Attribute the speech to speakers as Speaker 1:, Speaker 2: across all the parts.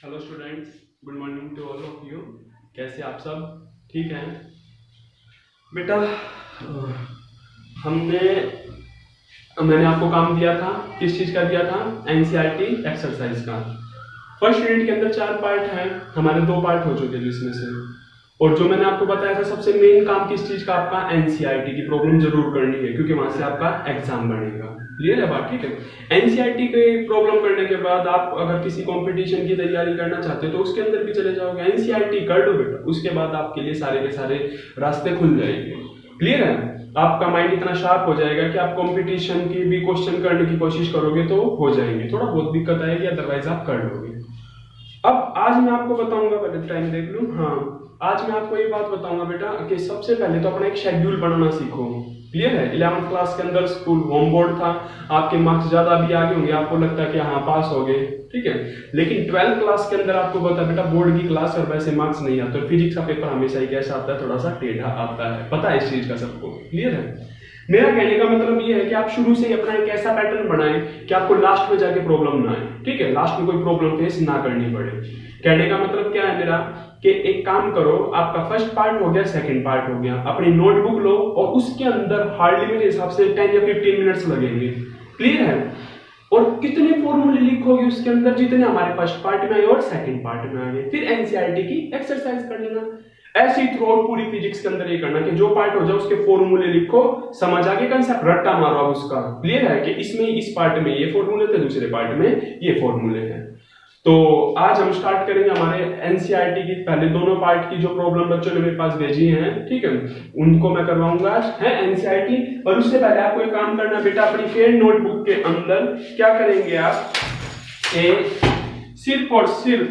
Speaker 1: Hello students, good morning to all of you. कैसे आप सब ठीक हैं बेटा? हमने मैंने आपको काम दिया था, किस चीज़ का दिया था? एनसीईआरटी एक्सरसाइज का। फर्स्ट यूनिट के अंदर 4 पार्ट हैं, हमारे 2 पार्ट हो चुके हैं जिसमें से। और जो मैंने आपको बताया था सबसे मेन काम किस चीज़ का? आपका एनसीईआरटी की प्रॉब्लम जरूर करनी है, क्योंकि वहां से आपका एग्जाम बनेगा। क्लियर है बात? ठीक है। एनसीईआरटी की प्रॉब्लम करने के बाद आप अगर किसी कंपटीशन की तैयारी करना चाहते हो तो उसके अंदर भी चले जाओगे। एनसीईआरटी कर लो बेटा, उसके बाद आपके लिए सारे के सारे रास्ते खुल जाएंगे। क्लियर है? आपका माइंड इतना शार्प हो जाएगा कि आप कंपटीशन की भी क्वेश्चन करने की कोशिश करोगे तो हो जाएंगे। थोड़ा बहुत दिक्कत आएगी, अदरवाइज आप कर लोगे। अब आज मैं आपको बताऊंगा, पहले टाइम देख लूं। हाँ, आज मैं आपको ये बात बताऊंगा बेटा कि सबसे पहले तो अपना एक शेड्यूल बनाना सीखो। क्लियर है? 11th क्लास के अंदर स्कूल होम बोर्ड था, आपके मार्क्स ज्यादा भी आगे होंगे, आपको लगता है कि हाँ पास हो गए, ठीक है। लेकिन 12th क्लास के अंदर आपको पता है बेटा, बोर्ड की क्लास और वैसे मार्क्स नहीं आते, और फिजिक्स का पेपर हमेशा ही कैसा आता है? थोड़ा सा टेढ़ा आता है, पता है इस चीज का सबको। क्लियर है? मेरा कहने का मतलब ये है कि आप शुरू से ही अपना एक ऐसा पैटर्न बनाएं कि आपको लास्ट में जाके प्रॉब्लम ना आए। ठीक है, लास्ट में कोई प्रॉब्लम फेस ना करनी पड़े। कहने का मतलब क्या है मेरा कि एक काम करो, आपका फर्स्ट पार्ट हो गया, सेकंड पार्ट हो गया, अपनी नोटबुक लो और उसके अंदर हार्डली मेरे हिसाब से 10 या 15 मिनट्स लगेंगे। क्लियर है? और कितने फॉर्मूले लिखोगे उसके अंदर जितने हमारे फर्स्ट पार्ट में आए और सेकंड पार्ट में आए। फिर एनसीईआरटी की एक्सरसाइज कर लेना। ऐसे ही थ्रू आउट पूरी फिजिक्स के अंदर ये करना कि जो पार्ट हो जाए उसके फॉर्मूले लिखो, समझ आगे कंसेप्ट रट्टा मारो आप उसका। क्लियर है कि इसमें इस पार्ट में ये फॉर्मूले थे, दूसरे पार्ट में ये फॉर्मूले हैं। तो आज हम स्टार्ट करेंगे हमारे एनसीईआरटी की पहले दोनों पार्ट की जो प्रॉब्लम बच्चों ने मेरे पास भेजी हैं, ठीक है, उनको मैं करवाऊंगा है एनसीईआरटी। और उससे पहले आपको एक काम करना बेटा, अपनी फेयर नोटबुक के अंदर क्या करेंगे आप, सिर्फ और सिर्फ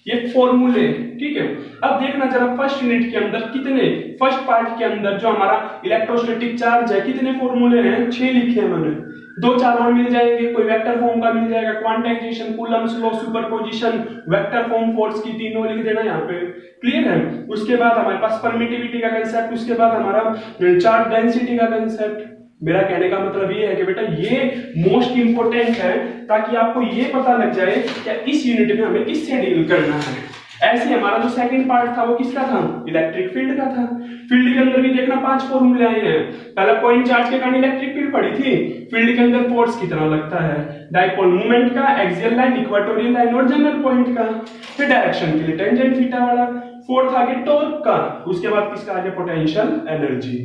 Speaker 1: ये फॉर्मूले, ठीक है। अब देखना जरा फर्स्ट यूनिट के अंदर कितने, फर्स्ट पार्ट के अंदर जो हमारा इलेक्ट्रोस्टैटिक चार्ज है, कितने फॉर्मूले हैं? 6 लिखे हैं मैंने। 2-4 और मिल जाएंगे, कोई वेक्टर फॉर्म का मिल जाएगा, quantization, Coulomb's law, superposition, vector form, force की तीनों लिख देना यहाँ पे। क्लियर है? उसके बाद हमारे पास परमिटिविटी का कंसेप्ट, उसके बाद हमारा चार्ज डेंसिटी का कंसेप्ट। मेरा कहने का मतलब ये है कि बेटा ये मोस्ट इंपोर्टेंट है, ताकि आपको ये पता लग जाए कि इस यूनिट में हमें किससे डील करना है। ऐसे हमारा जो सेकंड पार्ट था वो किसका था? इलेक्ट्रिक फील्ड का था। फील्ड के अंदर भी देखना 5 फॉर्मूले आए हैं। पहला पॉइंट चार्ज के कारण इलेक्ट्रिक फील्ड पड़ी थी, फील्ड के अंदर फोर्स कितना लगता है, डाइपोल मूवमेंट का, एक्सियल लाइन, इक्वेटोरियल लाइन और जनरल पॉइंट का। फिर डायरेक्शन के लिए टेंजेंट थीटा वाला। फोर्थ आगे टॉर्क का, उसके बाद किसका आगे? Potential energy.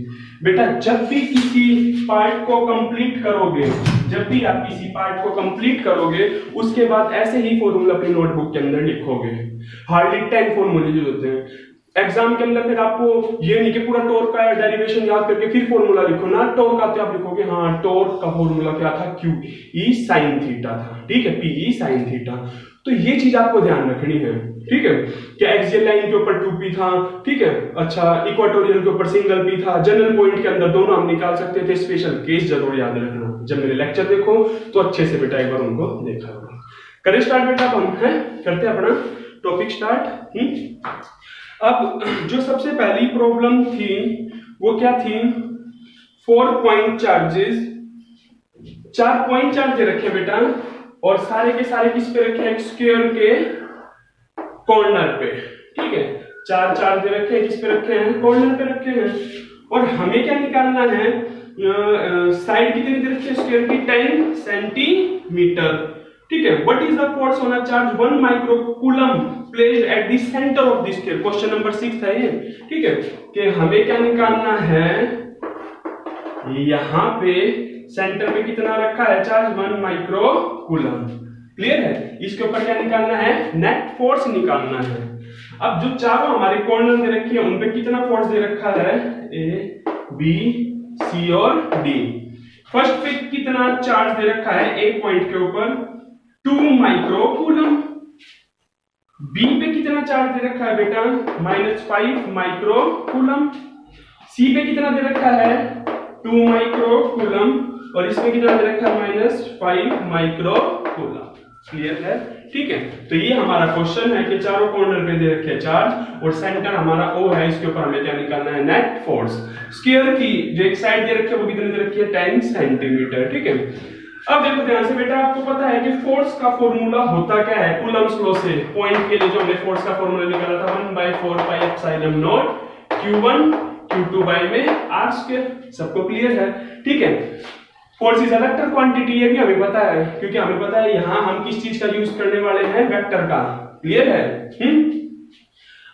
Speaker 1: बेटा जब भी किसी पार्ट को कंप्लीट करोगे, जब भी आप किसी पार्ट को कंप्लीट करोगे, उसके बाद ऐसे ही फॉर्मूला अपनी नोटबुक के अंदर लिखोगे। हार्डली 10 फॉर्मूले जो होते हैं एग्जाम के अंदर। फिर आपको ये नहीं कि पूरा टॉर्क का डेरिवेशन याद करके फिर फॉर्मूला लिखो ना। टॉर्क आते आप लिखोगे, हाँ टॉर्क का फॉर्मूला क्या था? क्यू ई साइन थीटा था, ठीक है, पी ई साइन थीटा। तो ये चीज आपको ध्यान रखनी है, ठीक है, कि एक्सियल लाइन के ऊपर 2p था, ठीक है, अच्छा, इक्वेटोरियल के ऊपर सिंगल p था, जनरल पॉइंट के अंदर दोनों हम निकाल सकते थे। स्पेशल केस जरूर याद रखना, जब मेरे लेक्चर देखो तो अच्छे से बेटा एक बार उनको देखा होगा। करें स्टार्ट बेटा, हम हैं करते हैं अपना टॉपिक स्टार्ट। अब जो सबसे पहली प्रॉब्लम थी वो क्या थी? 4 पॉइंट चार्जेस, 4 पॉइंट चार्ज दे रखे बेटा, और सारे के सारे किस पे रखे हैं? स्क्वायर के कॉर्नर पे, ठीक है। 4 चार्ज दे रखे हैं, किस पे रखे हैं? कॉर्नर पे रखे हैं। और हमें क्या निकालना है? साइड कितनी दे रखी है स्क्वायर की? 10 सेंटीमीटर, ठीक है। What is the force on a charge 1 microcoulomb placed at the centre of the square? Question number 6 है ये, ठीक है, कि हमें क्या निकालना है? यहां पे सेंटर पे कितना रखा है चार्ज? 1 माइक्रोकूलम। क्लियर है? इसके ऊपर क्या निकालना है? नेट फोर्स निकालना है। अब जो चारों हमारे कॉर्नर दे रखी है उन पे कितना फोर्स दे रखा है? ए, बी, सी और डी। फर्स्ट पे कितना चार्ज दे रखा है? एक पॉइंट के ऊपर 2 माइक्रोकूलम। बी पे कितना चार्ज दे रखा है बेटा? -5 माइक्रोकूलम। सी पे कितना दे रखा है? 2 माइक्रोकूलम। और इसमें कितना दे रखा है? -5 माइक्रोकूलम। क्लियर है? ठीक है, तो ये हमारा क्वेश्चन है कि चारों कॉर्नर पे दे रखे चार्ज और सेंटर हमारा O है, इसके ऊपर हमें क्या निकालना है? Net force. स्क्वायर की जो एक साइड दे रखी है वो कितनी दे रखी है? 10 सेंटीमीटर, ठीक है। अब देखो ध्यान से बेटा, आपको पता है कि फोर्स का फॉर्मूला होता क्या है कूलम्स लॉ से। पॉइंट के लिए जो हमने फोर्स का फॉर्मूला निकाला था 1/4πε0 q1 q2 बाय में r स्क्वायर। सबको क्लियर है? ठीक है। Force is a vector quantity, ये भी हमें पता है, क्योंकि हमें पता है यहां हम किस चीज का यूज करने वाले हैं, वेक्टर का। क्लियर है?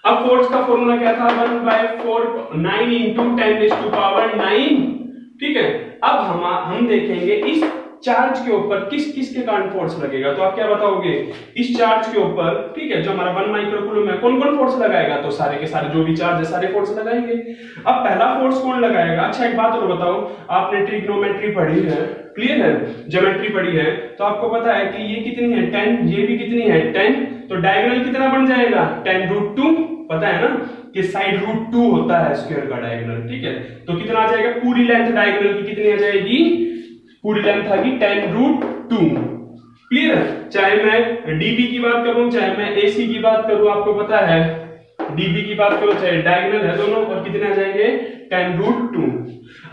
Speaker 1: अब फोर्स का फॉर्मूला क्या था 1/4 9 into 10⁻⁹। ठीक है। अब हम देखेंगे इस चार्ज के ऊपर किस किस के कारण फोर्स लगेगा। तो आप क्या बताओगे इस चार्ज के ऊपर, ठीक है, जो हमारा 1 माइक्रोकूलम है, कौन कौन फोर्स लगाएगा? तो सारे के सारे जो भी चार्ज है सारे फोर्स लगाएंगे। अब पहला फोर्स कौन लगाएगा? अच्छा एक बात और बताओ, आपने ट्रिग्नोमेट्री पढ़ी है, क्लियर है, ज्योमेट्री पढ़ी है, तो आपको पता है कि ये कितनी है 10, ये भी कितनी है 10, तो डायगोनल कितना बन जाएगा 10√2। पता है ना कि साइड √2 होता है स्क्वायर का डायगोनल। ठीक है, तो कितना आ जाएगा, पूरी लेंथ डायगोनल की कितनी आ जाएगी, पूरी लेंथ आ गई 10√2। क्लियर है? चाहे मैं डीबी की बात करूं चाहे मैं एसी की बात करूं, आपको पता है डीबी की बात करो चाहे डायगोनल है दोनों, और कितने आ जाएंगे 10√2।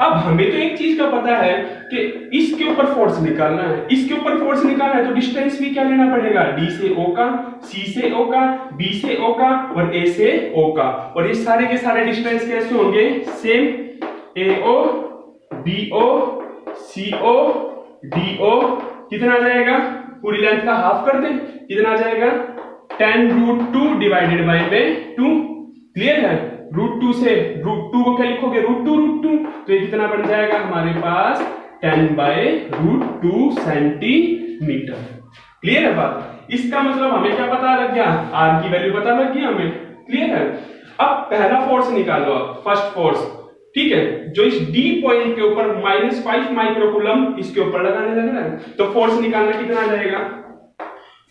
Speaker 1: अब हमें तो एक चीज का पता है कि इसके ऊपर फोर्स निकालना है, इसके ऊपर फोर्स निकालना है तो डिस्टेंस भी क्या लेना पड़ेगा, डी से ओ का, सी से ओ का, बी से ओ का और ए से ओ का। और ये सारे के सारे डिस्टेंस कैसे होंगे, सेम, ए ओ, बी ओ, सी ओ, डी ओ, कितना आ जाएगा, पूरी लेंथ का हाफ कर दे, कितना आ जाएगा 10√2 डिवाइडेड बाय में 2। क्लियर है? √2 से √2 को क्या लिखोगे, √2, तो ये कितना बन जाएगा हमारे पास 10/√2 सेंटीमीटर। क्लियर है बात? इसका मतलब हमें क्या पता लग गया, r की वैल्यू पता लग गई हमें। क्लियर है? अब पहला फोर्स निकालो, आप फर्स्ट फोर्स, ठीक है, जो इस D पॉइंट के ऊपर -5 माइक्रोकूलम इसके ऊपर लगाने लग रहा है, तो फोर्स निकालना कितना आ जाएगा,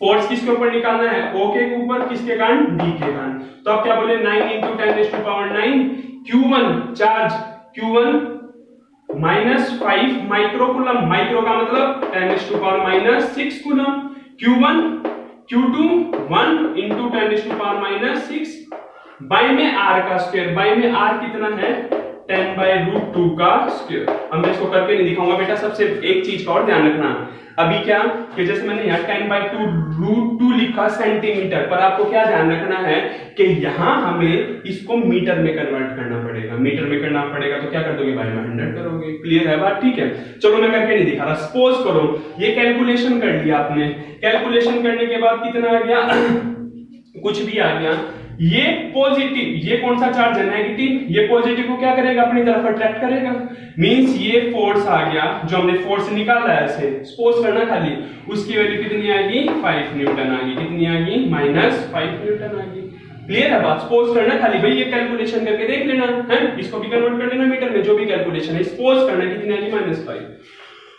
Speaker 1: फोर्स किसके ऊपर निकालना है, O के ऊपर, किसके कारण, D के कारण। तो आप क्या बोले 9 into 10⁻⁹ Q1 charge, Q1 -5 microcoulomb, micro का मतलब 10⁻⁻6 coulomb, Q1 Q2 1 into 10⁻⁻6 by में r का स्क्वायर, बाय में r कितना है 10/√2 का स्क्वायर। अब मैं इसको करके नहीं दिखाऊंगा बेटा, सबसे एक चीज का और ध्यान रखना, अभी क्या कि जैसे मैंने यहाँ 10/2√2 लिखा सेंटीमीटर, पर आपको क्या ध्यान रखना है कि यहाँ हमें इसको मीटर में कन्वर्ट करना पड़ेगा। मीटर में करना पड़ेगा तो क्या कर दोगे भाई, 100 करोगे। क्लियर है बात? ठीक है, चलो मैं करके नहीं दिखा रहा। सपोज करो ये कैलकुलेशन कर लिया आपने, कैलकुलेशन करने के बाद कितना आ गया कुछ भी आ गया, ये पॉजिटिव, ये कौन सा चार्ज है नेगेटिव, ये पॉजिटिव को क्या करेगा अपनी तरफ अट्रैक्ट करेगा, मींस ये फोर्स आ गया, जो हमने फोर्स निकाला है ऐसे सपोज करना खाली, उसकी वैल्यू कितनी आएगी 5 न्यूटन आ गई, कितनी आ गई -5 न्यूटन आ गई। क्लियर है बात? सपोज करना खाली भाई, ये कैलकुलेशन करके देख लेना है, इसको भी कन्वर्ट कर लेना मीटर में, जो भी कैलकुलेशन है सपोज करना कितनी आ गई -5।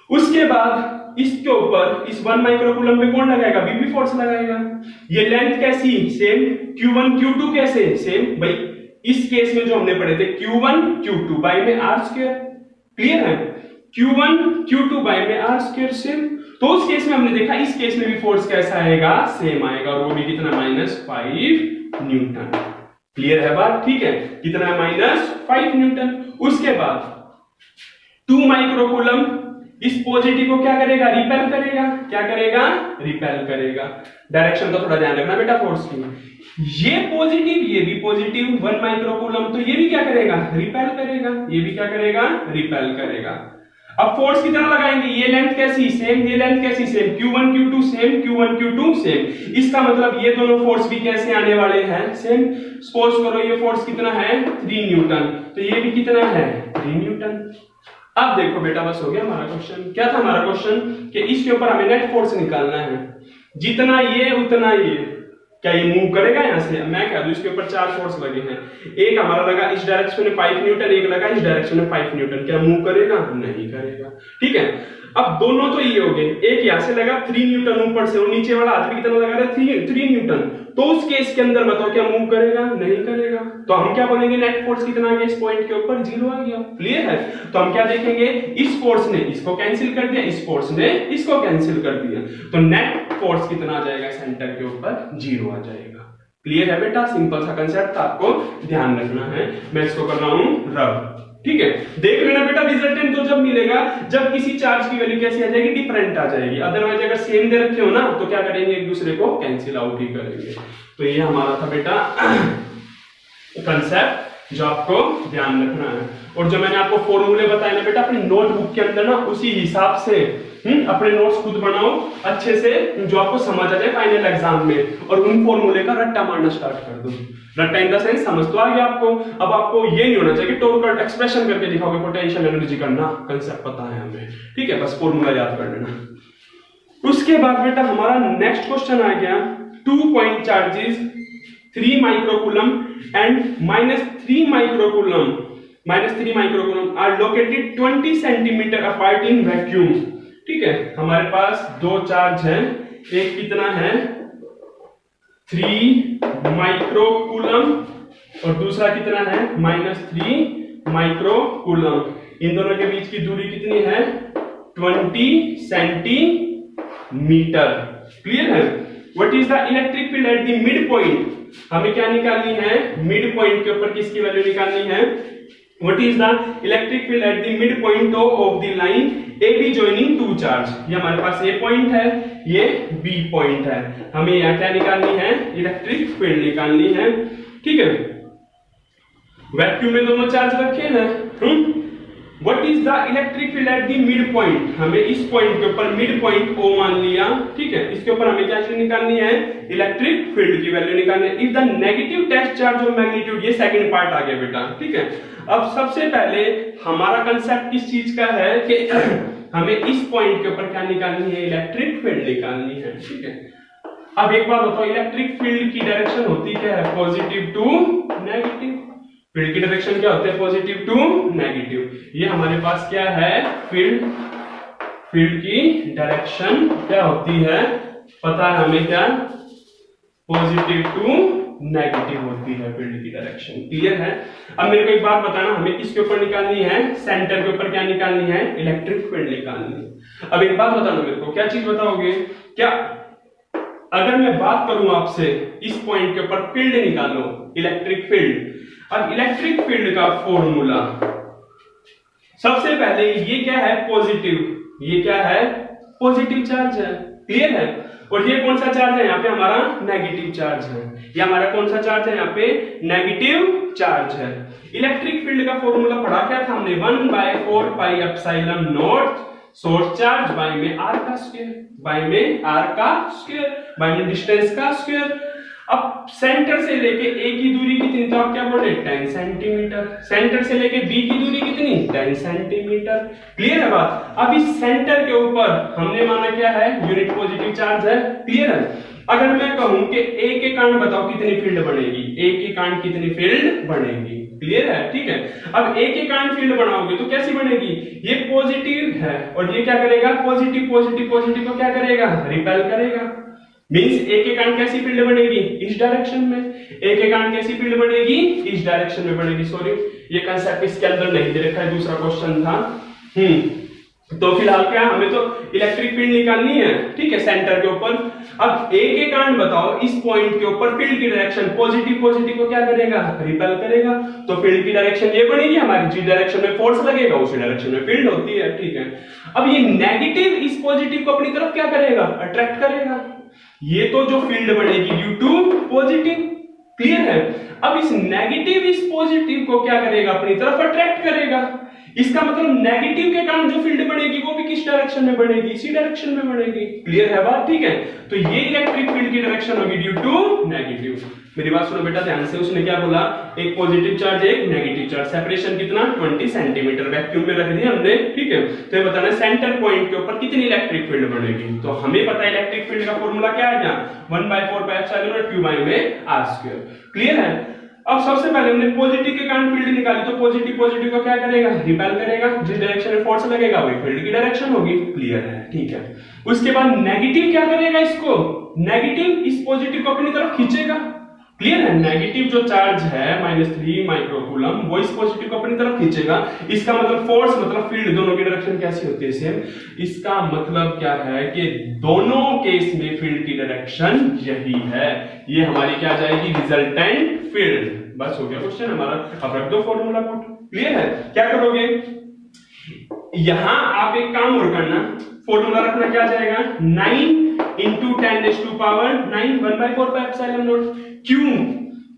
Speaker 1: उसके बाद इसके ऊपर इस 1 माइक्रोकूलम पे कौन लगाएगा, बीबी फोर्स लगाएगा। ये लेंथ कैसी, सेम, Q1 Q2 कैसे सेम, भाई इस केस में जो हमने पढ़े थे Q1 Q2 बाय में r स्क्वायर। क्लियर है? Q1 Q2 बाय में r स्क्वायर सेम। तो उस केस में हमने देखा इस केस में भी फोर्स कैसा आएगा, सेम आएगा, और वो भी कितना -5 न्यूटन। क्लियर है बात? ठीक है, कितना है -5 न्यूटन। उसके बाद 2 माइक्रोकूलम इस पॉजिटिव को क्या करेगा, रिपेल करेगा। क्या करेगा, रिपेल करेगा। डायरेक्शन का थोड़ा ध्यान रखना बेटा फोर्स की, ये पॉजिटिव ये भी पॉजिटिव 1 माइक्रोकूलम, तो ये भी क्या करेगा, रिपेल करेगा, ये भी क्या करेगा, रिपेल करेगा। अब फोर्स कितना लगाएंगे, ये लेंथ कैसी सेम, ये लेंथ कैसी same, Q1 Q2 same, Q1 Q2 same. इसका मतलब ये दोनों फोर्स भी कैसे आने वाले हैं, सेम। सपोज करो ये फोर्स कितना है 3 न्यूटन, तो ये भी कितना है 3 न्यूटन। अब देखो बेटा बस हो गया हमारा क्वेश्चन। क्या था हमारा क्वेश्चन कि इसके ऊपर हमें नेट फोर्स निकालना है, जितना ये उतना ये। क्या ये मूव करेगा यहां से, मैं कह दूं इसके ऊपर 4 फोर्स लगे हैं, एक हमारा लगा इस डायरेक्शन में 5 न्यूटन, एक लगा इस डायरेक्शन में 5 न्यूटन। क्या मूव करेगा, नहीं करेगा। ठीक है, अब दोनों तो ये हो गए, एक यहां से लगा 3 न्यूटन ऊपर से, और नीचे वाला हाथ भी कितना लगा रहा है 3 न्यूटन, तो उस केस के अंदर बताओ क्या मूव करेगा, नहीं करेगा। तो हम क्या बोलेंगे, नेट फोर्स कितना आ गया इस पॉइंट के ऊपर, 0 आ गया। क्लियर है? तो हम क्या देखेंगे, इस फोर्स ने इसको कैंसिल कर दिया, इस फोर्स ने इसको कैंसिल कर दिया, तो नेट फोर्स कितना आ जाएगा सेंटर के ऊपर, 0 आ जाएगा। क्लियर है बेटा? सिंपल सा कंसेप्ट था, आपको ध्यान रखना है। मैं इसको कर रहा हूं रब। ठीक है, देख लेना बेटा रिजल्टेंट तो जब मिलेगा जब किसी चार्ज की वैल्यू कैसी आ जाएगी, डिफरेंट आ जाएगी। अदरवाइज अगर सेम दे रखे हो ना तो क्या करेंगे, एक दूसरे को कैंसिल आउट ही करेंगे। तो ये हमारा था बेटा कंसेप्ट जो आपको ध्यान रखना है। और जो मैंने आपको फॉर्मूले बताए ना बेटा अपनी नोटबुक के अंदर ना उसी हिसाब से अपने नोट्स खुद बनाओ अच्छे से, जो आपको समझ आ जाए फाइनल एग्जाम में, और उन फॉर्मूले का रट्टा मारना स्टार्ट कर दो। रट्टा इन द सेंस समझ तो आ गया आपको। अब आपको ये नहीं होना चाहिए टोटल एक्सप्रेशन करके दिखाओगे पोटेंशियल एनर्जी करना, कंसेप्ट पता है हमें, ठीक है, बस फॉर्मूला याद कर लेना। उसके बाद बेटा हमारा नेक्स्ट क्वेश्चन आ गया, 2 point charges 3 microcoulomb and -3 microcoulomb are located 20 centimetre apart in vacuum. ठीक है, हमारे पास दो चार्ज हैं, एक कितना है 3 माइक्रोकूलम और दूसरा कितना है -3 माइक्रोकूलम। इन दोनों के बीच की दूरी कितनी है 20 सेंटीमीटर। क्लियर है। What is the electric field at the mid point, हमें क्या निकालनी है, मिड पॉइंट के ऊपर किसकी वैल्यू निकालनी है। What is the electric field at the mid point of the line AB joining two charge। ये हमारे पास A पॉइंट है, ये B पॉइंट है, हमें यहाँ क्या निकालनी है, इलेक्ट्रिक फील्ड निकालनी है। ठीक है, वैक्यूम में दोनों चार्ज रखे हैं। What is the electric field at the mid point, हमें इस पॉइंट के ऊपर मिड पॉइंट O मान लिया। ठीक है, इसके ऊपर हमें क्या चीज निकालनी है, इलेक्ट्रिक फील्ड की वैल्यू निकालनी है। If the negative test charge of magnitude, ये सेकंड पार्ट आ गया बेटा। ठीक है, अब सबसे पहले हमारा कंसेप्ट किस चीज का है कि हमें इस पॉइंट के ऊपर क्या निकालनी है, इलेक्ट्रिक फील्ड निकालनी है। ठीक है, अब एक बात बताओ, इलेक्ट्रिक फील्ड की डायरेक्शन होती क्या है, पॉजिटिव टू नेगेटिव। फील्ड की डायरेक्शन क्या होती है, पॉजिटिव टू नेगेटिव। ये हमारे पास क्या है, फील्ड की डायरेक्शन क्या होती है, पता है हमें, क्या पॉजिटिव टू नेगेटिव होती है फील्ड की डायरेक्शन। क्लियर है। अब मेरे को एक बात बताना, हमें किसके ऊपर निकालनी है, सेंटर के ऊपर क्या निकालनी है, इलेक्ट्रिक फील्ड निकालनी है। अब एक बात बताना मेरे को, क्या चीज बताओगे, क्या अगर मैं बात करूं आपसे इस पॉइंट के ऊपर फील्ड निकालो, इलेक्ट्रिक फील्ड। अब इलेक्ट्रिक फील्ड का फॉर्मूला सबसे पहले ये क्या है, पॉजिटिव, ये क्या है, पॉजिटिव चार्ज है। क्लियर है। और ये कौन सा चार्ज है, यहाँ पे हमारा नेगेटिव चार्ज है। ये हमारा कौन सा चार्ज है, यहाँ पे नेगेटिव चार्ज है। इलेक्ट्रिक फील्ड का फॉर्मूला पढ़ा क्या था हमने, 1/4 pi epsilon not source charge by में आर का स्क्वायर, बाय में आर का स्क्वायर, बाय में डिस्टेंस का स्क्वायर। अब सेंटर से लेके ए की दूरी कितनी, तो आप क्या बोले 10 सेंटीमीटर। सेंटर से लेके बी की दूरी कितनी, 10 सेंटीमीटर। क्लियर है बात। अब इस सेंटर के ऊपर हमने माना क्या है, यूनिट पॉजिटिव चार्ज है। क्लियर है। अगर मैं कहूं कि ए के कारण बताओ कितनी फील्ड बनेगी, ए के कारण कितनी फील्ड बनेगी। क्लियर है। ठीक है, अब ए के कारण फील्ड बनाओगे तो कैसी बनेगी, ये पॉजिटिव है और ये क्या करेगा, पॉजिटिव पॉजिटिव पॉजिटिव को क्या करेगा, रिपेल करेगा। मींस ए के कारण कैसी फील्ड बनेगी, इस डायरेक्शन में। ए के कारण कैसी फील्ड बनेगी, इस डायरेक्शन में बनेगी। सॉरी, ये कंसेप्ट इसके अंदर नहीं दे रखा है, दूसरा क्वेश्चन था। तो फिलहाल क्या, हमें तो इलेक्ट्रिक फील्ड निकालनी है। ठीक है, सेंटर के ऊपर। अब ए के कारण बताओ इस पॉइंट के ऊपर फील्ड की डायरेक्शन, पॉजिटिव पॉजिटिव को क्या करेगा, रिपेल करेगा। तो फील्ड की डायरेक्शन ये बनेगी हमारी, जिस डायरेक्शन में फोर्स लगेगा उसी डायरेक्शन में फील्ड होती है। ठीक है, अब ये नेगेटिव इस पॉजिटिव को अपनी तरफ क्या करेगा, अट्रैक्ट करेगा। ये तो जो फील्ड बनेगी ड्यू टू पॉजिटिव। क्लियर है। अब इस नेगेटिव इस पॉजिटिव को क्या करेगा, अपनी तरफ अट्रैक्ट करेगा। इसका मतलब नेगेटिव के कारण जो फील्ड बनेगी वो भी किस डायरेक्शन में बनेगी, इसी डायरेक्शन में बनेगी। क्लियर है बात। ठीक है, तो ये इलेक्ट्रिक फील्ड की डायरेक्शन होगी ड्यू टू नेगेटिव। मेरी बात सुनो बेटा ध्यान से, उसने क्या बोला, एक पॉजिटिव चार्ज एक नेगेटिव चार्ज, सेपरेशन कितना 20 सेंटीमीटर वैक्यूम में रख दिया हमने। ठीक है, तो ये बताना सेंटर पॉइंट के ऊपर कितनी इलेक्ट्रिक फील्ड बनेगी। तो हमें पता है इलेक्ट्रिक फील्ड का फॉर्मूला क्या है, 1/4 pi epsilon nought q by में r स्क्वायर। क्लियर है। अब सबसे पहले हमने पॉजिटिव के कारण फील्ड निकाली, तो पॉजिटिव पॉजिटिव को क्या करेगा, रिपेल करेगा। जिस डायरेक्शन में फोर्स लगेगा वही फील्ड की डायरेक्शन होगी। क्लियर है। ठीक है, उसके बाद नेगेटिव क्या करेगा, इसको नेगेटिव इस पॉजिटिव को अपनी तरफ खींचेगा। क्लियर है। नेगेटिव जो चार्ज है -3 माइक्रोकूलम वो इस पॉजिटिव को अपनी तरफ खींचेगा। इसका मतलब फोर्स मतलब फील्ड दोनों की डायरेक्शन कैसी होती है, सेम। इसका मतलब क्या है कि दोनों केस में फील्ड की डायरेक्शन यही है। ये हमारी क्या जाएगी, रिजल्टेंट फील्ड। बस हो गया क्वेश्चन हमारा। अब रख दो फॉर्मूला पुट। क्लियर है? क्या करोगे, यहां आप एक काम और करना, फॉर्मूला रखना, क्या जाएगा 9 into 10 to power 9 1/4 pi epsilon nought.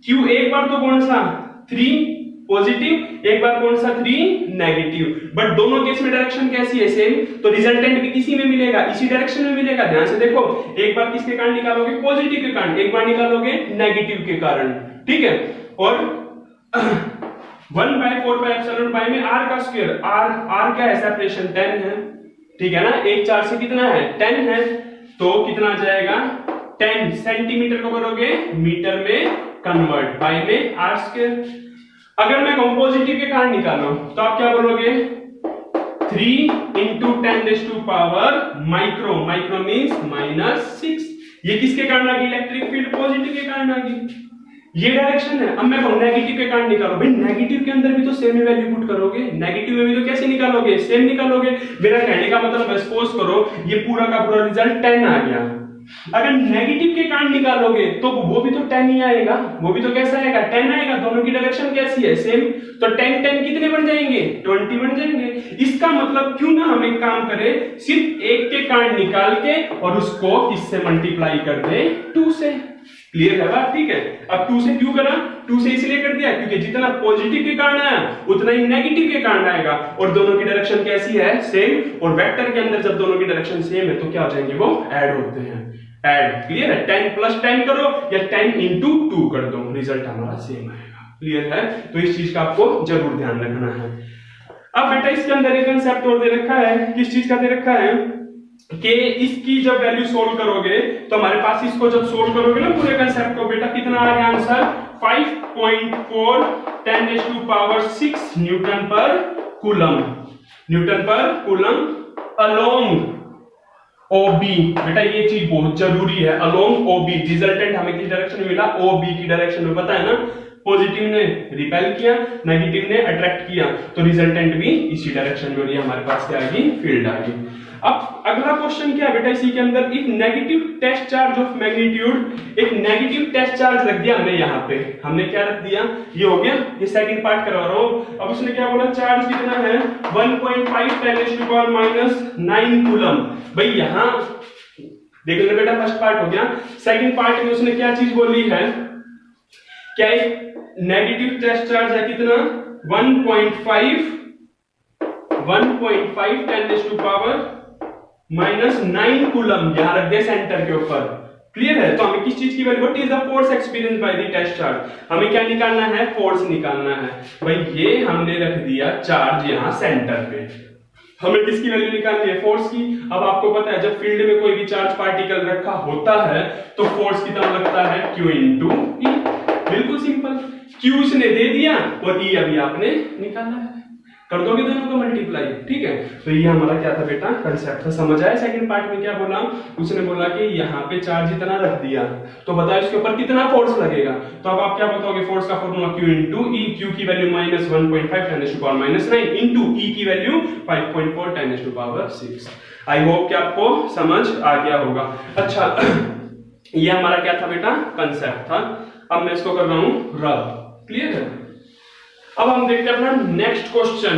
Speaker 1: Q एक बार तो कौन सा 3 पॉजिटिव, एक बार कौन सा 3 नेगेटिव, बट दोनों केस में डायरेक्शन कैसी है, सेम, तो रिजल्टेंट भी किसी में मिलेगा, इसी डायरेक्शन में मिलेगा। ध्यान से देखो, एक बार किसके कारण निकालोगे, पॉजिटिव के कारण, एक बार निकालोगे नेगेटिव के कारण, ठीक है। और 1/4 पाई एप्सिलॉन पाई में r का स्क्वायर, r क्या है, सेपरेशन 10 है, ठीक है ना, 1 4 से कितना है 10 है, तो कितना आ जाएगा 10 सेंटीमीटर को करोगे मीटर में कन्वर्ट, पाई में r स्क्वायर। अगर मैं कहूं पॉजिटिव के कारण निकालो तो आप क्या बोलोगे 3 into 10 to power micro, micro means -6। ये किसके कारण आ गई, इलेक्ट्रिक फील्ड पॉजिटिव के कारण आ गई, ये डायरेक्शन है। अब मैं कहूं नेगेटिव के कारण निकालो, भाई नेगेटिव के अंदर भी तो सेम ही वैल्यू पुट करोगे, नेगेटिव में भी तो कैसे निकालोगे, सेम निकालोगे। मेरा कहने का मतलब सपोज करो ये पूरा का पूरा रिजल्ट 10 आ गया, अगर नेगेटिव के कारण निकालोगे तो वो भी तो 10 ही आएगा, वो भी तो कैसा आएगा 10 आएगा, दोनों की डायरेक्शन कैसी है, सेम, तो 10 10 कितने बन जाएंगे 20 बन जाएंगे। इसका मतलब क्यों ना हम एक काम करें, सिर्फ एक के कारण निकाल के और उसको इससे मल्टीप्लाई कर दे 2 से। क्लियर है बात, ठीक है। अब 2 से क्यों करा, 2 से इसलिए कर दिया क्योंकि जितना पॉजिटिव के कारण आया उतना ही नेगेटिव के कारण आएगा, और दोनों की डायरेक्शन कैसी है, सेम, और वेक्टर के अंदर जब दोनों की डायरेक्शन सेम है तो क्या हो जाएंगे, वो ऐड होते हैं, ऐड। क्लियर है, 10 + 10 करो या 10 × 2 कर दो, रिजल्ट हमारा सेम आएगा। क्लियर है, तो इस चीज का आपको जरूर ध्यान रखना है। अब बेटा इसके अंदर एक कंसेप्ट और दे रखा है, किस चीज का दे रखा है कि इसकी जब वैल्यू सोल्व करोगे तो हमारे पास इसको जब सोल्व करोगे ना पूरे कंसेप्ट को, बेटा कितना आ गया आंसर 5.4 10⁻⁶ न्यूटन पर कूलम, न्यूटन पर कूलम अलोंग OB। बेटा ये चीज बहुत जरूरी है, अलोंग OB। रिजल्टेंट हमें किस डायरेक्शन में मिला, OB की डायरेक्शन में, पता है ना, पॉजिटिव ने रिपेल किया, नेगेटिव ने अट्रैक्ट किया, तो रिजल्टेंट भी इसी डायरेक्शन में, और ये हमारे पास क्या आ गई, फील्ड आ गई। अब अगला क्वेश्चन क्या है बेटा इसी के अंदर, एक negative test charge of magnitude, एक नेगेटिव टेस्ट चार्ज रख दिया हमने यहाँ पे, हमने क्या रख दिया, ये हो गया, ये सेकंड पार्ट करवा रहा हूँ। अब उसने क्या बोला, चार्ज कितना है 1.5 10⁻⁹ कूलम। भाई यहाँ देख लेना बेटा, फर्स्ट पार्ट हो गया। सेकंड पार्ट में उसने क्या चीज बोली है, क्या एक नेगेटिव टेस्ट चार्ज है कितना 1.5 10⁻⁹ कूलम, यहां रख दे सेंटर के ऊपर। क्लियर है, तो हमें किस चीज की value, what is the force experience by the test charge, हमें क्या निकालना है, फोर्स निकालना है। भाई ये हमने रख दिया चार्ज यहां सेंटर पे, हमें किसकी वैल्यू निकालनी है, फोर्स की। अब आपको पता है जब फील्ड में कोई भी चार्ज पार्टिकल रखा होता है तो फोर्स कितना लगता है, Q × E। बिल्कुल सिंपल, Q उसने दे दिया और E अभी आपने निकालना है, कर दोगे दोनों को मल्टीप्लाई, ठीक है। तो ये हमारा क्या था बेटा, कंसेप्ट था, समझ आया। सेकंड पार्ट में क्या बोला, उसने बोला कि यहाँ पे चार्ज इतना रख दिया तो बताओ इसके ऊपर कितना फोर्स लगेगा, तो अब आप क्या बताओगे, फोर्स का फॉर्मूला Q × E, Q की वैल्यू -1.5 10⁻⁹ इंटू E की वैल्यू 5.4 10⁻⁶। आई होप कि आपको समझ आ गया होगा। अच्छा ये हमारा क्या था बेटा, कंसेप्ट था। अब मैं इसको कर रहा हूं रब, क्लियर है। अब हम देखते हैं अपना नेक्स्ट क्वेश्चन।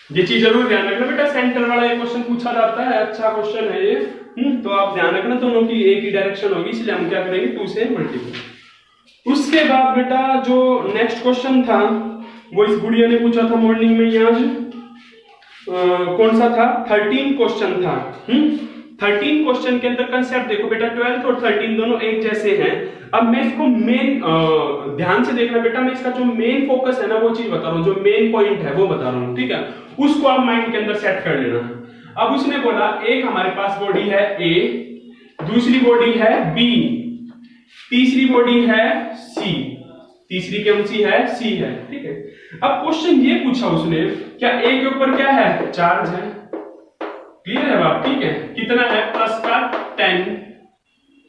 Speaker 1: ये चीज जरूर ध्यान रखना बेटा, सेंटर वाला ये क्वेश्चन पूछा जाता है, अच्छा क्वेश्चन है ये, तो आप ध्यान रखना, दोनों की एक ही डायरेक्शन होगी, इसलिए हम क्या करेंगे 2 से मल्टीप्लाई। उसके बाद बेटा जो नेक्स्ट क्वेश्चन था वो इस गुड़िया ने पूछा था मॉर्निंग में, आज कौन सा था, 13 क्वेश्चन था। 13 क्वेश्चन के अंदर कंसेप्ट देखो बेटा, 12 और 13 दोनों एक जैसे हैं। अब मैं इसको मेन ध्यान से देखना बेटा, मैं इसका जो मेन फोकस है ना वो चीज बता रहा हूं, जो मेन पॉइंट है वो बता रहा हूं, ठीक है, उसको आप माइंड के अंदर सेट कर लेना। अब उसने बोला एक हमारे पास बॉडी है A, दूसरी बॉडी है B, तीसरी बॉडी है C, तीसरी कौन सी है, C है, ठीक है। अब क्वेश्चन ये पूछा उसने, क्या A के ऊपर क्या है, चार्ज है, क्लियर है बात, ठीक है, कितना है, प्लस का 10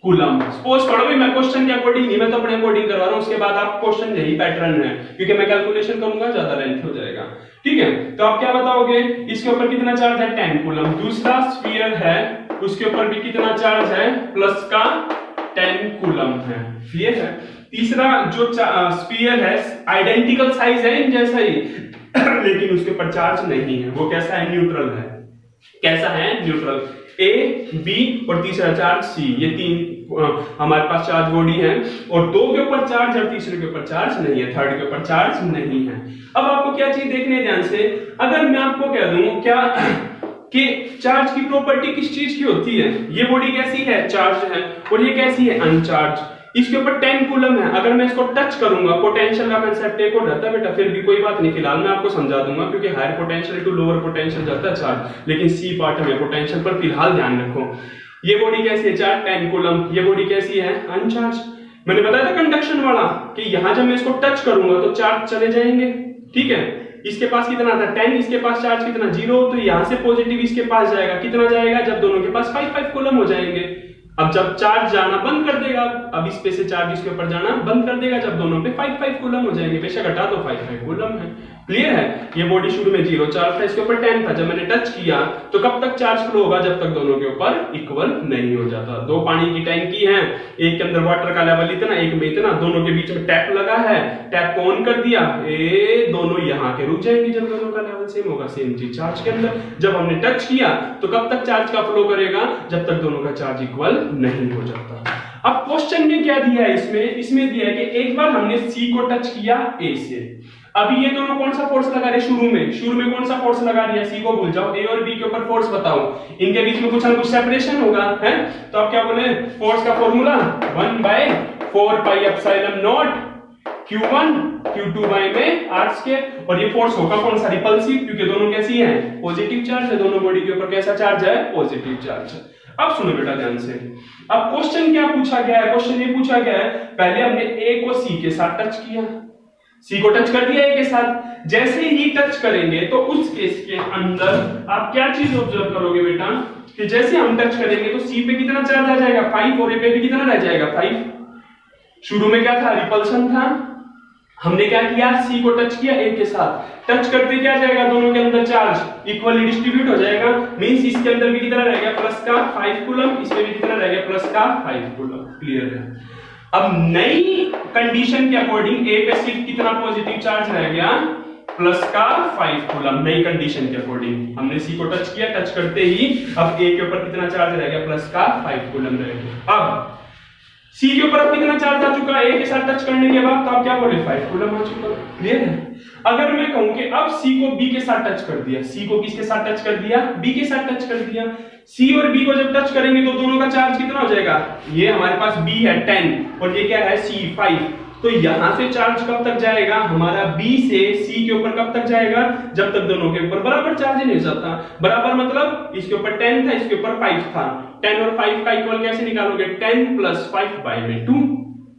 Speaker 1: कूलम। सपोज पढ़ो भाई, मैं क्वेश्चन के अकॉर्डिंग नहीं, मैं तो अपने अकॉर्डिंग करवा रहा हूं, उसके बाद आप क्वेश्चन यही पैटर्न है, क्योंकि मैं कैलकुलेशन करूंगा ज्यादा लेंथ हो जाएगा, ठीक है। तो आप क्या बताओगे, इसके ऊपर कितना चार्ज है 10 कूलम, दूसरा स्फीयर है उसके ऊपर भी कितना चार्ज है, प्लस का 10 कूलम है। क्लियर है। तीसरा जो स्फीयर है आइडेंटिकल साइज है इन जैसा ही लेकिन उसके ऊपर चार्ज नहीं है। वो कैसा है? न्यूट्रल है। कैसा है? न्यूट्रल। ए, बी और तीसरा चार्ज सी, ये तीन हमारे पास चार्ज बॉडी है और दो के ऊपर चार्ज और तीसरे के ऊपर चार्ज नहीं है, थर्ड के ऊपर चार्ज नहीं है। अब आपको क्या चीज देखने ध्यान से, अगर मैं आपको कह दूं क्या कि चार्ज की प्रॉपर्टी किस चीज की होती है, ये बॉडी कैसी है? चार्ज है और ये कैसी है? अनचार्ज। इसके ऊपर 10 कूलम है। अगर मैं इसको टच करूंगा, पोटेंशियल का कांसेप्ट एक और रहता है बेटा, फिर भी कोई बात नहीं, फिलहाल मैं आपको समझा दूंगा क्योंकि higher potential to lower potential जाता है चार्ज, लेकिन सी पार्ट में पोटेंशियल पर फिलहाल ध्यान रखो। ये बॉडी कैसी है? Charge 10 coulomb. ये बॉडी कैसी है? अनचार्ज। मैंने बताया था कंडक्शन वाला कि यहां जब मैं इसको टच करूंगा तो चार्ज चले जाएंगे। ठीक है। इसके पास कितना था? 10। इसके पास चार्ज कितना? 0। तो यहां से पॉजिटिव इसके पास जाएगा, कितना जाएगा? जब दोनों के पास 5 कूलम हो जाएंगे। अब जब चार्ज जाना बंद कर देगा, अब इस पे से चार्ज इसके ऊपर जाना बंद कर देगा जब दोनों पे 5 कूलम हो जाएंगे। बेशक हटा तो 5 कूलम है। क्लियर है। ये बॉडी शुरू में 0 चार्ज था, इसके ऊपर 10 था। जब मैंने टच किया तो कब तक चार्ज फ्लो होगा? जब तक दोनों के ऊपर इक्वल नहीं हो जाता। दो पानी की टैंकी है, एक के अंदर वाटर का लेवल इतना, एक में इतना, दोनों के बीच में टैप लगा है, टैप को ऑन कर दिया, दोनों यहाँ के रुक जाएंगे जब दोनों का लेवल सेम होगा। सेम चीज चार्ज के अंदर, जब हमने टच किया तो कब तक चार्ज का फ्लो करेगा? जब तक दोनों का चार्ज इक्वल नहीं हो जाता। अब क्वेश्चन में क्या दिया है? इसमें दिया है कि एक बार हमने सी को टच किया ए से, अभी ये दोनों कौन सा फोर्स लगा रहे? शुरू में कौन सा फोर्स लगा रही है? सी को भूल जाओ, ए और बी के ऊपर फोर्स बताओ। इनके बीच में कुछ ना कुछ सेपरेशन होगा, है? तो आप क्या बोले? फोर्स का फॉर्मूला 1/4πε0 Q1 Q2 में r²। और ये फोर्स होगा कौन सा? रिपल्सिव, क्योंकि दोनों कैसी हैं? पॉजिटिव चार्ज है। दोनों बॉडी के ऊपर कैसा चार्ज है? पॉजिटिव चार्ज है। अब सुनो बेटा ध्यान से, अब क्वेश्चन क्या पूछा गया है? क्वेश्चन ये पूछा गया है, पहले हमने ए को सी के साथ टच किया, सी को टच कर दिया ए के साथ। जैसे ही टच करेंगे तो उस केस के अंदर आप क्या चीज ऑब्जर्व करोगे बेटा कि जैसे हम टच करेंगे तो सी पे कितना चार्ज आ जाएगा? 5 और ए पे भी कितना रह जाएगा? 5। शुरू में क्या था? रिपल्सन था। हमने क्या किया? सी को टच किया ए के साथ, टच करते क्या जाएगा? दोनों के अंदर चार्ज इक्वली डिस्ट्रीब्यूट हो जाएगा। मींस इसके अंदर भी कितना रह गया? प्लस का 5 कूलम, इसमें भी कितना रह गया? प्लस का 5 कूलम। क्लियर है। अब नई कंडीशन के अकॉर्डिंग ए पे सिर्फ कितना पॉजिटिव चार्ज रह गया? प्लस का 5 कूलम। नई कंडीशन के अकॉर्डिंग हमने सी को टच किया, टच करते ही अब ए के ऊपर कितना चार्ज रह गया? प्लस का 5 कूलम रह गया। अब सी के ऊपर अब कितना चार्ज आ चुका है? ए के साथ टच करने के बाद, तो आप क्या बोले? 5 कूलम आ चुका। क्लियर है। अगर मैं कहूं कि अब सी को बी के साथ टच कर दिया, सी को किसके साथ टच कर दिया? बी के साथ टच कर दिया। सी और बी को जब टच करेंगे तो दोनों का चार्ज कितना हो जाएगा? ये हमारे पास बी है 10 और ये क्या है? सी 5। तो यहां से चार्ज कब तक जाएगा हमारा? बी से सी के ऊपर कब तक जाएगा? जब तक दोनों के ऊपर बराबर चार्ज नहीं जाता। बराबर मतलब इसके ऊपर 10 था, इसके ऊपर 5 था। 10 और 5 का इक्वल कैसे निकालोगे? 10 + 5/2।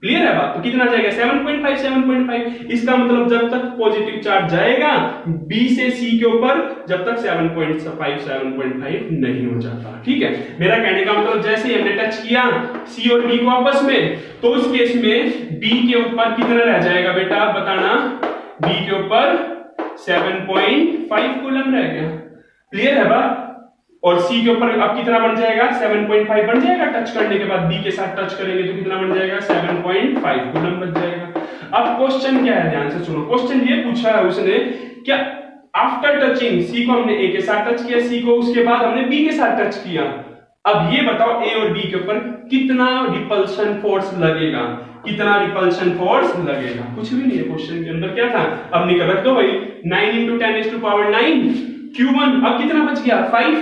Speaker 1: क्लियर है बात? तो कितना जाएगा? 7.5 7.5। इसका मतलब जब तक पॉजिटिव चार्ज जाएगा बी से सी के ऊपर, जब तक 7.5 7.5 नहीं हो जाता। ठीक है। मेरा कहने का मतलब जैसे हमने टच किया सी और बी को आपस में, तो उस केस में बी के ऊपर कितना रह जाएगा बेटा? बताना। बी के ऊपर 7.5 कूलम रह गया। क्लियर है बात? और सी के ऊपर अब कितना बन जाएगा? 7.5 बन जाएगा। टच करने के बाद बी के साथ टच करेंगे तो कितना बन जाएगा? 7.5 कूलम बन जाएगा। अब क्वेश्चन क्या है? ध्यान से सुनो। क्वेश्चन ये पूछा है उसने, क्या आफ्टर टचिंग सी को हमने ए के साथ टच किया, सी को उसके बाद हमने बी के साथ टच किया। अब ये बताओ ए और बी के ऊपर कितना रिपल्शन फोर्स लगेगा? कितना रिपल्शन फोर्स लगेगा? कुछ भी नहीं है क्वेश्चन के अंदर। क्या था? अब निकल रख दो भाई। 9 × 10⁹ Q1 अब कितना बच गया? 5।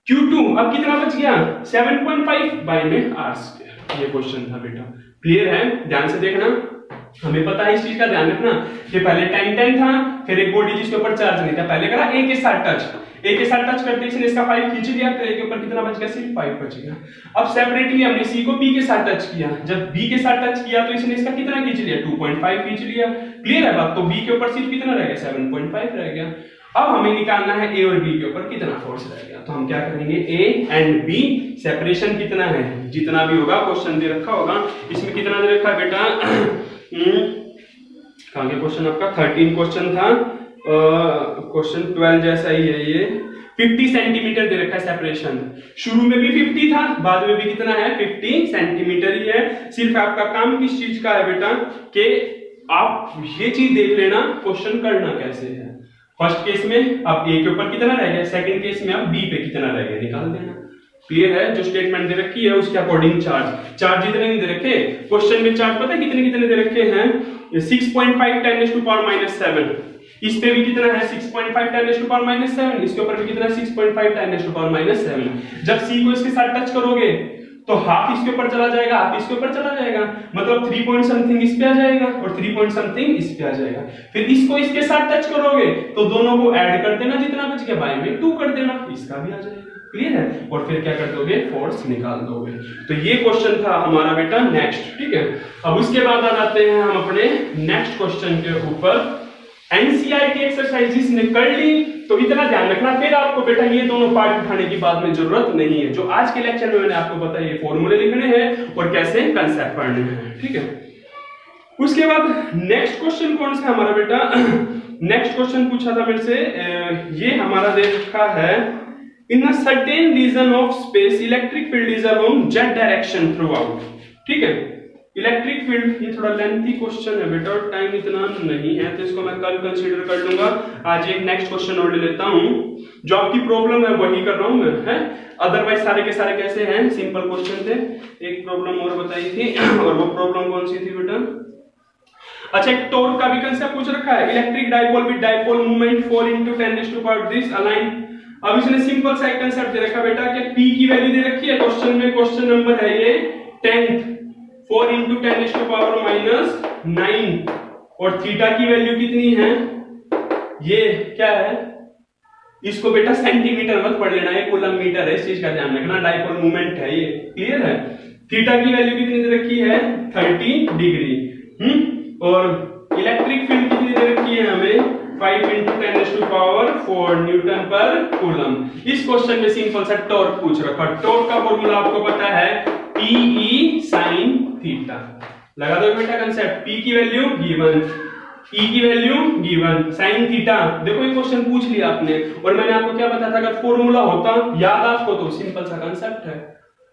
Speaker 1: Q2 अब कितना बच गया? 7.5/r²। ये क्वेश्चन था बेटा। क्लियर है? ध्यान से देखना। हमें पता है इस चीज का ध्यान रखना कि पहले 10 था, फिर एक बॉडी जिसके ऊपर चार्ज नहीं था, पहले करा ए के साथ टच। ए के साथ टच करते इसने इसका 5 खींच लिया, तो ए के ऊपर कितना बच गया? सिर्फ 5 बच गया। अब सेपरेटली हमने सी को बी के साथ टच किया। जब बी के साथ टच किया तो इसने इसका कितना खींच लिया? 2.5 खींच लिया। क्लियर है बात? तो बी के ऊपर सिर्फ कितना रह गया? 7.5 रह गया। अब हमें निकालना है ए और बी के ऊपर कितना फोर्स रह गया। तो हम क्या करेंगे? ए एंड बी सेपरेशन कितना है? जितना भी होगा क्वेश्चन दे रखा होगा। इसमें कितना दे रखा है बेटा? कहां क्वेश्चन आपका 13 क्वेश्चन था, क्वेश्चन 12 जैसा ही है ये। 50 सेंटीमीटर दे रखा है सेपरेशन, शुरू में भी 50 था, बाद में भी कितना है 50 सेंटीमीटर ही है। सिर्फ आपका काम किस चीज का है बेटा कि आप ये चीज देख लेना क्वेश्चन करना कैसे है। फर्स्ट केस में आप ए के ऊपर कितना रह गया, सेकंड केस में आप बी पे कितना रह गया निकाल देना। क्लियर है? जो स्टेटमेंट दे रखी है उसके अकॉर्डिंग चार्ज जितने नहीं दे रखे, क्वेश्चन में चार्ज पता है कितने कितने दे रखे हैं 6.5 10⁻⁷। इस पे भी कितना है 6.5 10⁻⁷, इसके ऊपर भी कितना है 6.5 10⁻⁷। जब c को इसके साथ टच करोगे तो हाफ इसके ऊपर चला जाएगा, हाफ इसके ऊपर चला जाएगा, मतलब 3 पॉइंट समथिंग इस पे आ जाएगा और 3 पॉइंट समथिंग इस पे आ जाएगा। फिर इसको इसके साथ टच करोगे तो दोनों को ऐड कर देना, जितना बच गया बाय में 2 कर देना, इसका भी आ जाएगा। क्लियर है? और फिर क्या कर दोगे, फोर्स निकाल दोगे। तो ये क्वेश्चन था हमारा बेटा नेक्स्ट। ठीक है, अब उसके बाद आ जाते हैं हम अपने नेक्स्ट क्वेश्चन के ऊपर। एनसीईआरटी एक्सरसाइजेस ने कर ली तो इतना ध्यान रखना, फिर आपको बेटा ये दोनों पार्ट उठाने की बाद में जरूरत नहीं है। जो आज के लेक्चर में मैंने आपको बताया ये फॉर्मूले लिखने हैं और कैसे कंसेप्ट पढ़ने हैं। ठीक है, उसके बाद नेक्स्ट क्वेश्चन कौन सा हमारा बेटा, नेक्स्ट क्वेश्चन पूछा था मेरे से, ये हमारा दे रखा है in a certain region of space electric field is along Z direction throughout. ठीक है, इलेक्ट्रिक फील्ड, ये थोड़ा लेंथी क्वेश्चन है बेटा और टाइम इतना नहीं है तो इसको मैं कल कंसीडर कर लूंगा। आज एक नेक्स्ट क्वेश्चन और ले लेता हूं, जो आपकी प्रॉब्लम है वही कर रहा हूं मैं, है अदरवाइज सारे के सारे कैसे हैं, सिंपल क्वेश्चन थे। एक प्रॉब्लम और बताई थी और वो प्रॉब्लम कौन सी थी बेटा, अच्छा एक टॉर्क का भी कंसेप्ट पूछ रखा है, electric dipole with dipole moment 4 × 10⁻³ align. अब इसने सिंपल सा एक कंसेप्ट दे रखा बेटा कि p की वैल्यू दे रखी है क्वेश्चन में, क्वेश्चन नंबर है ये 10th, 4 × 10⁻⁹ और थीटा की वैल्यू कितनी है, ये क्या है, इसको बेटा सेंटीमीटर मत पढ़ लेना, ये कूलम मीटर है, इस चीज का ध्यान रखना, डाइपोल मोमेंट है ये। क्लियर है? थीटा की वैल्यू कितनी दे रखी है 30 डिग्री। और इलेक्ट्रिक फील्ड कितनी दे रखी है हमें 5 × 10⁴ न्यूटन पर कूलम। इस क्वेश्चन में सिंपल सा टॉर्क पूछ रखा, टॉर्क का फॉर्मूला आपको पता है PE sin थीटा। लगा दो बेटा कंसेप्ट, P की वैल्यू गिवन, E की वैल्यू गिवन, sin थीटा। देखो ये क्वेश्चन पूछ लिया आपने और मैंने आपको क्या बताया था, अगर फॉर्मूला होता याद आपको तो सिंपल सा कंसेप्ट है।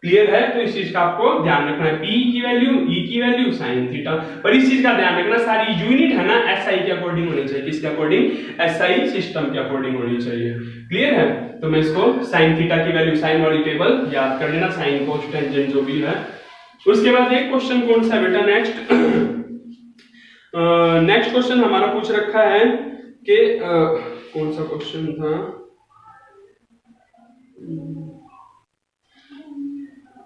Speaker 1: क्लियर है? तो इस चीज का आपको ध्यान रखना है, P की वैल्यू, E की वैल्यू, sin थीटा। पर इस चीज का ध्यान रखना सारी यूनिट है ना SI के अकॉर्डिंग होनी चाहिए। किसके अकॉर्डिंग? SI सिस्टम के अकॉर्डिंग होनी चाहिए। क्लियर है? तो मैं इसको sin थीटा की वैल्यू, साइन वाली टेबल याद कर लेना, साइन कोस टेंजेंट जो भी है। उसके बाद एक क्वेश्चन कौन सा बेटा नेक्स्ट, नेक्स्ट क्वेश्चन हमारा पूछ रखा है कि कौन सा क्वेश्चन था,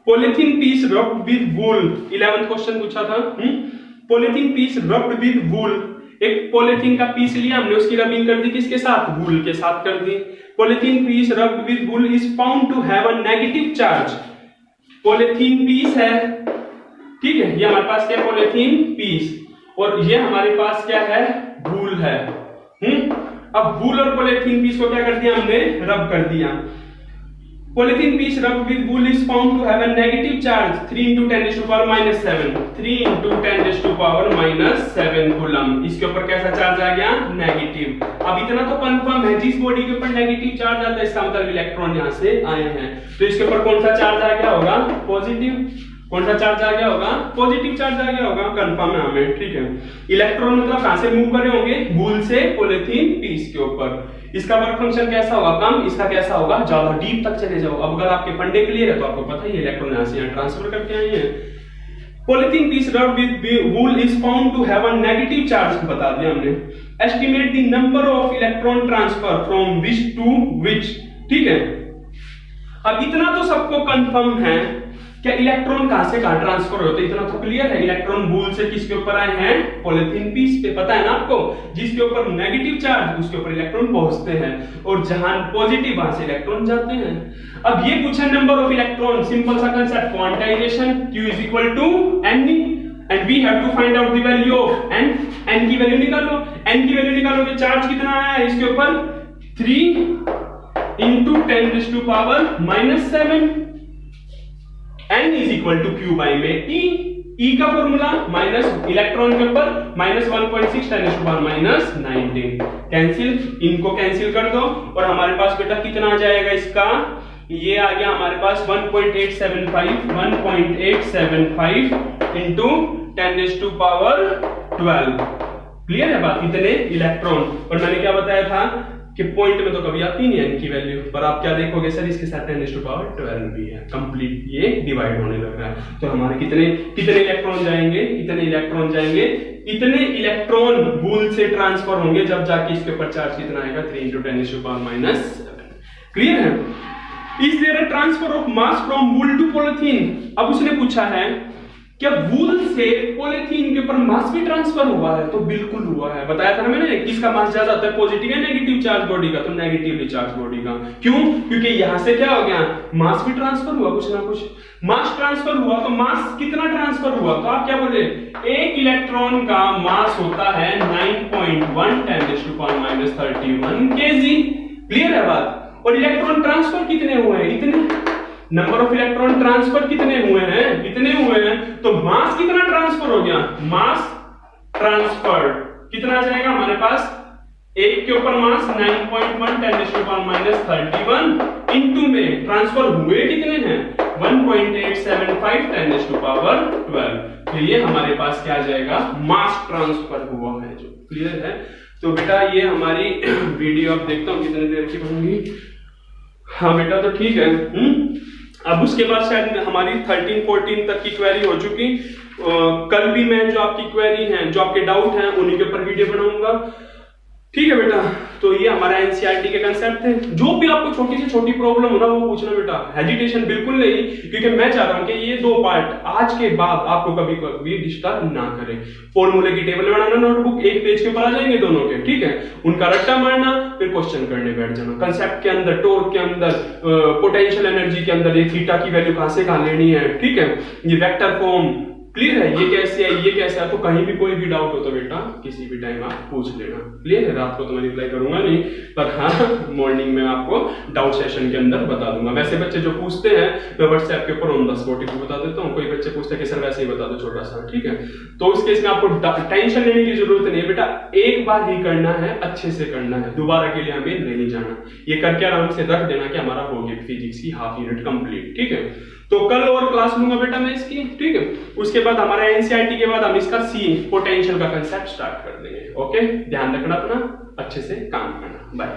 Speaker 1: polythene piece rubbed with wool, 11th question पूछा था। Polythene piece rubbed with wool, एक पॉलिथीन का पीस लिया हमने, उसकी रबिंग कर दी किसके साथ, वूल के साथ कर दी। Polythene piece rubbed with wool is found to have a negative charge. Polythene piece है, ठीक है, ये हमारे पास क्या है पॉलिथीन पीस, और ये हमारे पास क्या है वूल है। अब वूल और पॉलिथीन पीस को क्या कर दिया हमने, रब कर दिया। Polythene piece rubbed with wool is found to have a negative charge 3 × 10⁻⁷, 3 × 10⁻⁷ coulomb. इसके ऊपर कैसा चार्ज आ गया, नेगेटिव। अब इतना तो कंफर्म है, जिस बॉडी के ऊपर नेगेटिव चार्ज आता है इसका मतलब इलेक्ट्रॉन यहां से आए हैं, तो इसके ऊपर कौन सा चार्ज आ गया होगा, पॉजिटिव। कौन सा चार्ज आ गया होगा, पॉजिटिव चार्ज आ गया होगा, कंफर्म है हमें। ठीक है, इलेक्ट्रॉन मतलब कहां से मूव कर रहे होंगे, वूल से पॉलिथीन पीस के ऊपर। इसका वर्क फंक्शन कैसा होगा, कम, इसका कैसा होगा, ज्यादा, डीप तक चले जाओ। अब अगर आपके फंडे क्लियर है तो आपको पता ही है इलेक्ट्रॉन यहां से यहां ट्रांसफर करके आए हैं। Polythene piece rubbed with wool is found to have a negative charge, बता दिया हमने। Estimate the number of electron transfer from which to which. ठीक है, अब इतना तो सबको कंफर्म है क्या इलेक्ट्रॉन कहां से कहां ट्रांसफर होते, इतना तो क्लियर है। इलेक्ट्रॉन वूल से किसके ऊपर आए हैं, पॉलिथीन पीस पे, पता है ना आपको, जिसके ऊपर नेगेटिव चार्ज उसके ऊपर इलेक्ट्रॉन पहुंचते हैं और जहां पॉजिटिव वहां से इलेक्ट्रॉन जाते हैं। अब ये पूछा नंबर ऑफ इलेक्ट्रॉन, सिंपल सा concept, quantization, Q = n and we have to find out the value of n। n की वैल्यू निकालो, n की वैल्यू निकालोगे, चार्ज कितना आया है इसके ऊपर, 3 × 10⁻⁷, n is equal to Q by में E। ई का फॉर्मूला माइनस इलेक्ट्रॉन के ऊपर माइनस 1.6 माइनस 19 कैंसिल, इनको कैंसिल कर दो और हमारे पास बेटा कितना आ जाएगा इसका, ये आ गया हमारे पास 1.875 इंटू 10⁻12। क्लियर है बात, इतने इलेक्ट्रॉन। और मैंने क्या बताया था कि पॉइंट में तो कभी आती नहीं है इनकी वैल्यू, पर आप क्या देखोगे सर इसके साथ 10⁻12 भी है, कंप्लीट ये डिवाइड होने लग रहा है। तो हमारे कितने इलेक्ट्रॉन जाएंगे, इतने इलेक्ट्रॉन वूल से ट्रांसफर होंगे, जब जाके इसके ऊपर चार्ज कितना आएगा 3 × 10⁻⁷। क्लियर है। Is there a transfer of mass from wool to polythene. अब उसने पूछा है क्या वूल से पॉलीथीन के ऊपर मास भी ट्रांसफर हुआ है, तो बिल्कुल हुआ है। बताया था ना मैंने, किसका मास ज्यादा होता है, पॉजिटिव या नेगेटिव चार्ज बॉडी का, तो नेगेटिवली चार्ज बॉडी का। क्यों? क्योंकि यहां से क्या हो गया, मास भी ट्रांसफर हुआ, कुछ ना कुछ मास ट्रांसफर हुआ। तो मास कितना ट्रांसफर हुआ, तो आप क्या बोले, एक इलेक्ट्रॉन का मास होता है 9.1 10⁻31 kg। क्लियर है बात। और इलेक्ट्रॉन ट्रांसफर कितने हुए हैं, इतने। नंबर ऑफ इलेक्ट्रॉन ट्रांसफर कितने हुए हैं, इतने हुए हैं। तो मास कितना ट्रांसफर हो गया, मास ट्रांसफर कितना आ जाएगा हमारे पास, एक के ऊपर मास 9.1 10⁻31 इंटू में ट्रांसफर हुए कितने हैं 1.875 10⁻12। तो ये हमारे पास क्या आ जाएगा, मास ट्रांसफर हुआ है जो। क्लियर है। तो बेटा ये हमारी वीडियो अब देखता हूँ कितने देर की बनूंगी। हाँ बेटा तो ठीक है। अब उसके बाद शायद हमारी 13-14 तक की क्वेरी हो चुकी। कल भी मैं जो आपकी क्वेरी हैं, जो आपके डाउट हैं, उन्हीं के ऊपर वीडियो बनाऊंगा। ठीक है बेटा। तो ये हमारा एनसीईआरटी के कंसेप्ट थे। जो भी आपको छोटी से छोटी प्रॉब्लम हो ना वो पूछना बेटा, हेजिटेशन बिल्कुल नहीं, क्योंकि मैं चाह रहा हूं कि ये 2 पार्ट आज के बाद आपको कभी कभी डिस्टर्ब ना करे। फॉर्मूले की टेबल बनाना, नोटबुक एक पेज के ऊपर आ जाएंगे दोनों के, ठीक है। उनका रट्टा मारना, फिर क्वेश्चन करने बैठ जाना। कंसेप्ट के अंदर, टॉर्क के अंदर, पोटेंशियल एनर्जी के अंदर ये थीटा की वैल्यू कहां से कहां लेनी है, ठीक है। ये वेक्टर फॉर्म क्लियर है, ये कैसे है, ये कैसे है। तो कहीं भी कोई भी डाउट हो तो बेटा किसी भी टाइम आप पूछ लेना। क्लियर है। रात को तो मैं रिप्लाई करूंगा नहीं, पर हाँ मॉर्निंग में आपको डाउट सेशन के अंदर बता दूंगा। वैसे बच्चे जो पूछते हैं मैं व्हाट्सएप के ऊपर ऑन द स्पॉट बता देता हूँ। कोई बच्चे पूछते हैं कि सर वैसे ही बता दो छोटा सा, ठीक है। तो उस केस में आपको टेंशन लेने की जरूरत नहीं है बेटा, एक बार ही करना है, अच्छे से करना है, दोबारा के लिए हमें नहीं जाना। ये करके आराम से रख देना कि हमारा हो गया फिजिक्स की हाफ यूनिट कंप्लीट, ठीक है। तो कल और क्लास लूंगा बेटा मैं इसकी, ठीक है। उसके बाद हमारा एनसीईआरटी के बाद हम इसका सी पोटेंशियल का कंसेप्ट स्टार्ट कर देंगे। ओके, ध्यान रखना अपना, अच्छे से काम करना। बाय।